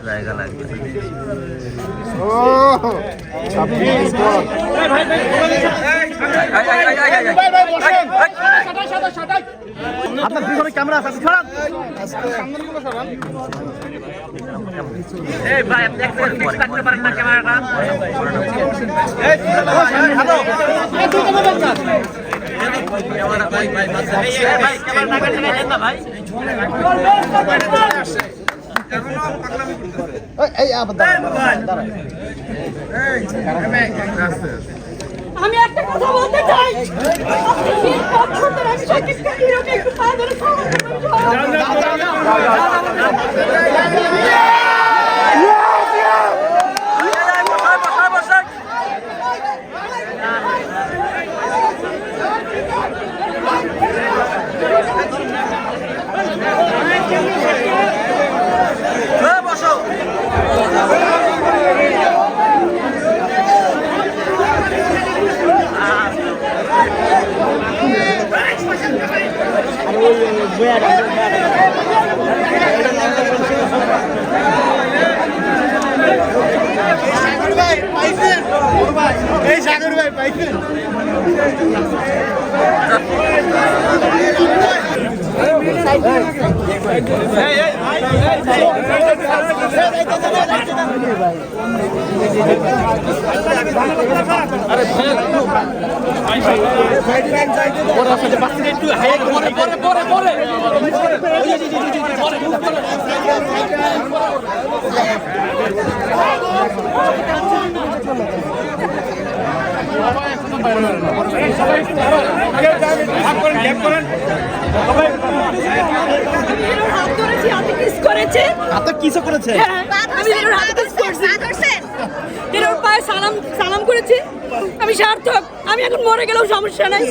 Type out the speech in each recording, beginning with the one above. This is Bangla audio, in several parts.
জায়গা লাগবে। আপনার পিছনে ক্যামেরা আছে, সরান। এই ভাই আপনি এক সেকেন্ড ফিক্স রাখতে পারেন না ক্যামেরাটা? ভাই ক্যামেরা কাটতে নেন না ভাই। আমি একটা কথা বলতে চাই, শাকিব খান হিরোকে একটু পা ধরে সাগর ভাই পাইছেন? সালাম করেছি। আমি সার্থক, আমি এখন মরে গেলেও সমস্যা নাই।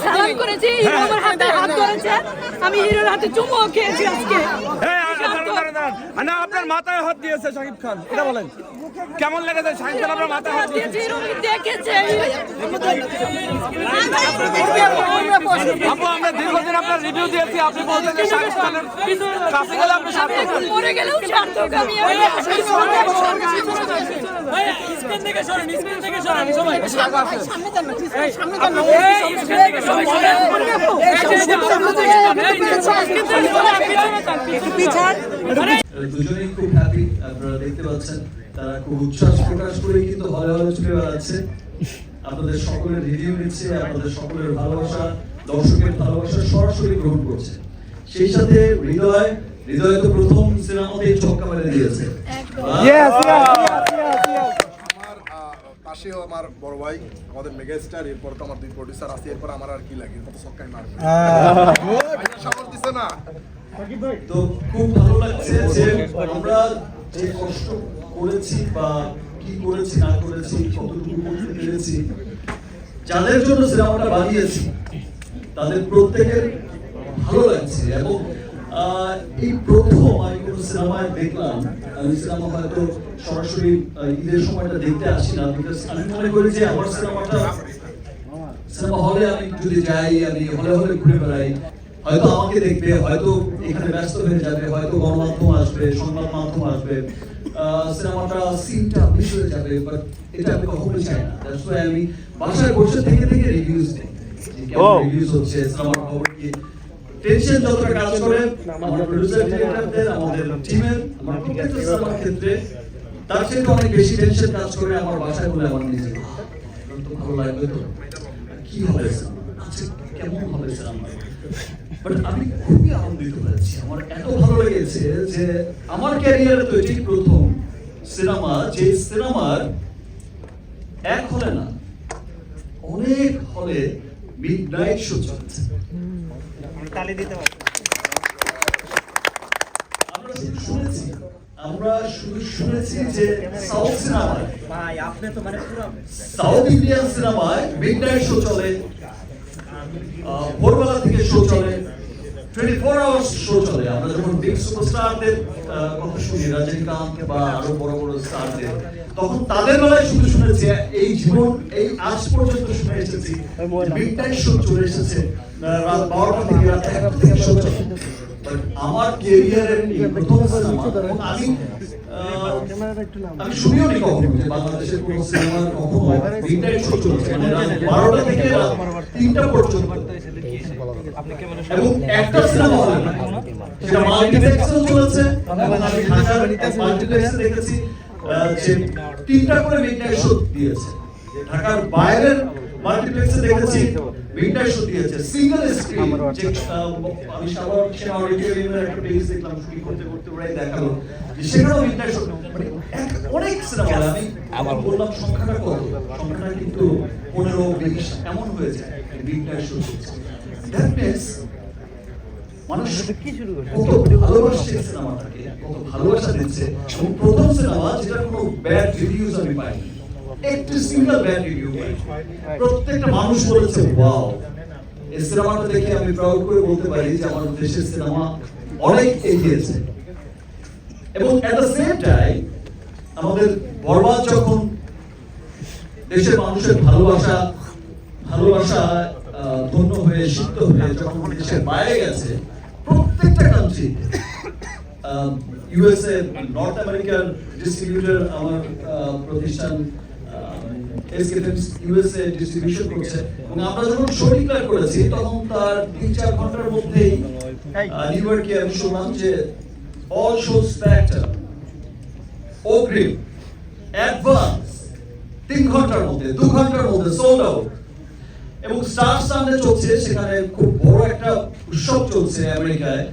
সালাম করেছি, আমার হাতে হাত ধরেছে, আমি হিরোর হাতে চুমো খেয়েছি আজকে। আপনার মাথায় হাত দিয়েছে শাকিব খান, এটা বলেন কেমন লেগেছে? শাকিব খান আপনার মাথায় হাত দিয়েছে, দেখেছে। আপু আমরা দীর্ঘদিন আপনার রিভিউ দিয়েছি, আপনি বলছেন যে শাকিব খানের কাছে গেলে আপনি সার্থক, মরে গেলেও সার্থক। আমি দুজনেই খুব হ্যাপি, আপনারা দেখতে পাচ্ছেন তারা খুব উচ্ছ্বাস প্রকাশ করে কিন্তু হলে হলে ছুটে বেড়াচ্ছে। আপনাদের সকলের রিভিউ নিচ্ছে, আপনাদের সকলের ভালোবাসা, দর্শকের ভালোবাসা সরাসরি গ্রহণ করছে। সেই সাথে হৃদয় তো প্রথম সিনেমাতেই ছক্কা মেরে দিয়েছে। পাশেও আমার বড় ভাই, আমাদের মেগা স্টার, এরপর তো আমার দুই প্রডিউসার আছে, এরপর আমার আর কি লাগে, কত ছক্কাই মারবে সাপোর্ট দিছে না। তো খুব ভালো লাগছে যে আমরা যে কষ্ট করেছি বা কি করেছি না করেছি, কতটুকু করতে পেরেছি, যাদের জন্য সিনেমাটা বানিয়েছি তাদের প্রত্যেকের ভালো লাগছে। এবং এই প্রথম আমি কোনো সিনেমায় দেখলাম, আমি সিনেমা হয়তো সরাসরি ঈদের সময়টা দেখতে আসি না, বিকজ আমি মনে করি যে আমার সিনেমা হলে আমি যদি যাই, আমি হলে হলে ঘুরে বেড়াই, হয়তো আমাকে দেখবে, হয়তো এখানে ব্যস্ত হয়ে যাবে, হয়তো গণমাধ্যম আসবে, সংবাদ মাধ্যম আসবে, সিনেমাটা সিনটা মিস হয়ে যাবে, বাট এটা আমি কখনোই চাই না। দ্যাটস ওয়াই আমি বাসায় বসে থেকে রিভিউজ দিই, কেমন রিভিউজ হচ্ছে, সিনেমার খবর কি। টেনশন যতটা কাজ করে আমার প্রোডিউসার ডিরেক্টরদের, আমাদের টিমের, আমার প্রত্যেকটা সিনেমার ক্ষেত্রে তার চেয়ে অনেক বেশি টেনশন কাজ করে আমার বাসায় বলে আমার নিজের তো ভালো লাগবে, তো কি হবে আচ্ছা কেমন হবে সিনেমা। বাট আমি খুবই আনন্দিত হয়েছি, আমার এত ভালো লেগেছে যে আমার ক্যারিয়ারে তো এটাই প্রথম সিনেমা যে সিনেমার এক হলে না অনেক হলে মিডনাইট শো চলছে। আমরা শুধু শুনেছি যে সাউথ সিনেমায়, সাউথ ইন্ডিয়ান সিনেমায় মিডনাইট শো চলে, ভোরবেলা থেকে শো চলে, 24 আওয়ার্স শো চলে। আমরা যখন বিগ সুপারস্টারদের কথা শুনি, রজনীকান্ত বা আরো বড় বড় স্টারদের, তখন তাদের বেলায় শুধু শুনেছি এই জীবন, এই আজ পর্যন্ত শুনে এসেছি মিড টাইম শো চলে এসেছে, রাত 12টা থেকে রাত 1টা থেকে শো চলে। আমার ক্যারিয়ারের এই প্রথম সিনেমা, এবং আমি শুনিও নি কখনো যে বাংলাদেশের কোন সিনেমার কখনো মিড টাইম শো চলছে, মানে রাত 12টা থেকে রাত 3টা পর্যন্ত, এবং একটা সিনেমা হল না, সেটা মাল্টিপ্লেক্সে চলেছে। এবং আমি ঢাকার মাল্টিপ্লেক্সে দেখেছি যে 3টা করে মিড নাইট শো দিয়েছে। ঢাকার বাইরের মাল্টিপ্লেক্সে দেখেছি মিড নাইট শো দিয়েছে সিঙ্গেল স্ক্রিন। যে আমি সাভার সেনা অডিটোরিয়ামের একটা পেজ দেখলাম, শুটিং করতে করতে ওরাই দেখালো যে সেখানেও মিড নাইট শো, মানে অনেক সিনেমা। আমি বললাম সংখ্যাটা কত, সংখ্যাটা কিন্তু 15-20 এমন হয়েছে mid night show. That means মানুষ কত ভালোবাসছে সিনেমাটাকে, কত ভালোবাসা দিচ্ছে। এবং প্রথম সিনেমা যেটা কোনো ব্যাড রিভিউজ আমি পাইনি, একটি সিঙ্গেল ব্যাড রিভিউ পাইনি। প্রত্যেকটা মানুষ বলেছে ওয়াও, এই সিনেমাটা দেখে আমি প্রাউড করে বলতে পারি যে আমার দেশের সিনেমা অনেক এগিয়েছে। এবং এট দ্য সেম টাইম আমাদের বরবাদ যখন দেশের মানুষের ভালোবাসা ধন্য হয়ে সিদ্ধ হয়ে যখন দেশের বাইরে গেছে, প্রত্যেকটা কান্ট্রি, ইউএসএ, নর্থ আমেরিকার ডিস্ট্রিবিউটর আমার প্রতিষ্ঠান এসকে ফিল্মস ইউএসএ ডিস্ট্রিবিউশন করছে, এবং আমরা যখন শো ডিক্লেয়ার করেছি তখন তার 3-4 ঘন্টার মধ্যেই নিউ ইয়র্কে আমি শুনলাম যে অল শোজ ফ্যাক্টর, অগ্রিম, অ্যাডভান্স 3 ঘন্টার মধ্যে, 2 ঘন্টার মধ্যে সোল্ড আউট। এবং স্টার সানডে চলছে, সেখানে খুব বড় একটা উৎসব চলছে আমেরিকায়,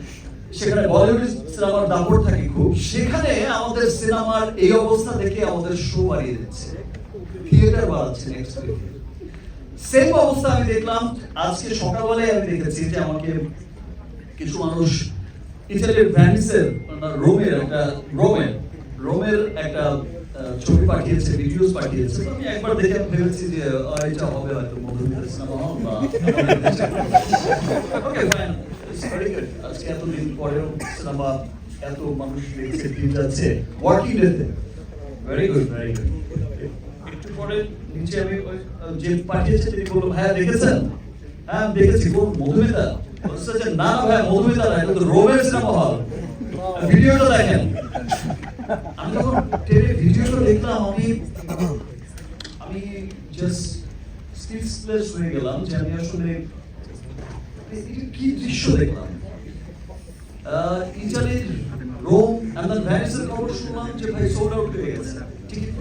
সেখানে বলিউড সিনেমার দাপট থাকে খুব। সেখানে আমাদের সিনেমার এই অবস্থা দেখে আমাদের শো বাড়িয়ে দিচ্ছে, থিয়েটার বাড়াচ্ছে। নেক্সট সেম অবস্থা আমি দেখলাম আজকে সকালবেলায়। আমি দেখেছি যে আমাকে কিছু মানুষ ইতালির ভ্যানিসের রোমের একটা ছবি পাঠিয়েছে, ভিডিওস পাঠিয়েছে। আমি একবার দেখে ভেবেছি যে এটা হবে হয়তো মধুমিতার সিনেমা হল বা okay fine, it's very good. আজকে এতদিন পরেও সিনেমা এত মানুষ দেখছে, ঠিক আছে, ওয়ার্কিং ডেতে, ভেরি গুড, ভেরি গুড। একটু পরে নিচে আমি যে পাঠিয়েছে তিনি বলল, ভাইয়া দেখেছেন? হ্যাঁ দেখেছি। কোন মধুমিতা? বলছে যে না ভাইয়া মধুমিতা না, এটা তো রোমের সিনেমা হল, ভিডিওটা দেখেন। আমি যখন টেলিভিশন ভিডিওটা দেখলাম আমি জাস্ট স্পিচলেস হয়ে গেলাম যে আমি আসলে কি দৃশ্য দেখলাম। ইতালির রোম এন্ড দ্য ভ্যানিসের খবর শুনলাম যে ভাই সোল্ড আউট হয়ে গেছে, টিকিট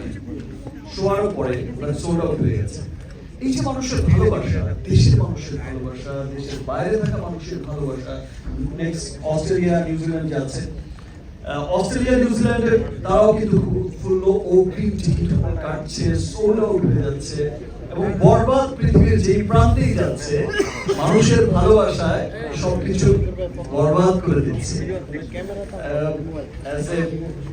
শোয়ার পরে সোল্ড আউট হয়ে গেছে। এই যে মানুষের ভালোবাসা, দেশের মানুষের ভালোবাসা, দেশের বাইরে থাকা মানুষের ভালোবাসা। নেক্সট অস্ট্রেলিয়া, নিউজিল্যান্ড যাচ্ছে। অস্ট্রেলিয়া, নিউজিল্যান্ডের তারাও কিন্তু ফুল অগ্রিম টিকিট কাটছে, সোল্ড আউট হয়ে যাচ্ছে। এবং বরবাদ পৃথিবীর যেই প্রান্তেই যাচ্ছে, মানুষের ভালোবাসায় সবকিছু বরবাদ করে দিচ্ছে।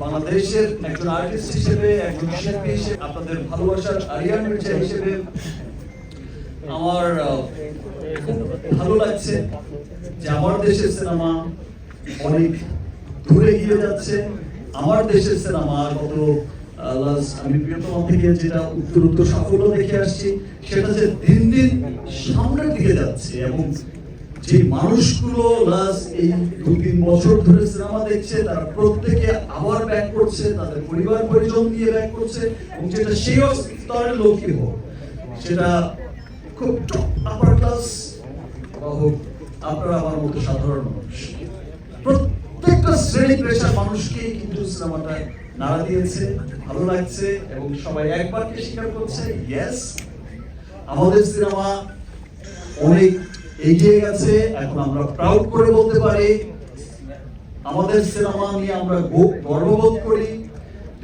বাংলাদেশের একজন আর্টিস্ট হিসেবে, একজন শিল্পী হিসেবে, আপনাদের ভালোবাসার আরিয়ান মির্জা হিসেবে আমার খুব ভালো লাগছে যে আমার দেশের সিনেমা অনেক দূরে গিয়ে যাচ্ছে। আমার দেশের সিনেমা গত আমি প্রিয়তম থেকে যেটা উত্তর সাফল্য দেখে আসছি, সেটা যে দিন দিন সামনের দিকে যাচ্ছে। এবং যে মানুষগুলো এই 2-3 বছর ধরে সিনেমা দেখছে, তারা প্রত্যেকে আবার ব্যাক করছে, তাদের পরিবার পরিজন নিয়ে ব্যাক করছে। এবং যেটা সেই স্তরের লোকই হোক, সেটা খুব আপার ক্লাস বা হোক আপনারা আমার মতো সাধারণ মানুষ, প্রত্যেকটা শ্রেণী পেশার মানুষকে কিন্তু সিনেমাটা নাড়া দিয়েছে, ভালো লাগছে। এবং সবাই একবারকে স্বীকার করছে, ইয়েস আমাদের সিনেমা অনেক এগিয়ে গেছে। এখন আমরা প্রাউড করে বলতে পারি আমাদের সিনেমা নিয়ে আমরা গর্ববোধ করি।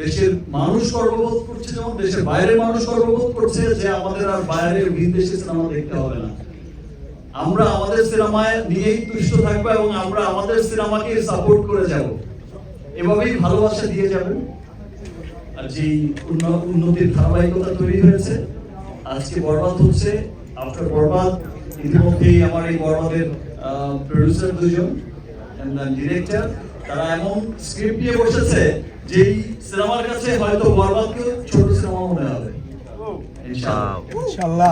দেশের মানুষ গর্ববোধ করছে, যেমন দেশের বাইরের মানুষ গর্ববোধ করছে যে আমাদের আর বাইরের বিদেশি সিনেমা দেখতে হবে না। আমরা আমাদের সিনেমায় নিয়েই তুষ্ট থাকবো এবং আমরা আমাদের সিনেমাকে সাপোর্ট করে যাব, এভাবেই ভালোবাসা দিয়ে যাবেন। আর যে উন্নতির ধারাবাহিকতা তৈরি হয়েছে, আজকে বরবাদ হচ্ছে, আফটার বরবাদ ইতিমধ্যেই আমার এই বরবাদের প্রোডিউসার দুজন ডিরেক্টর, তারা এমন স্ক্রিপ্ট নিয়ে বসেছে যেই সিনেমার কাছে হয়তো বরবাদকেও ছোট সিনেমা মনে হবে ইনশাআল্লাহ।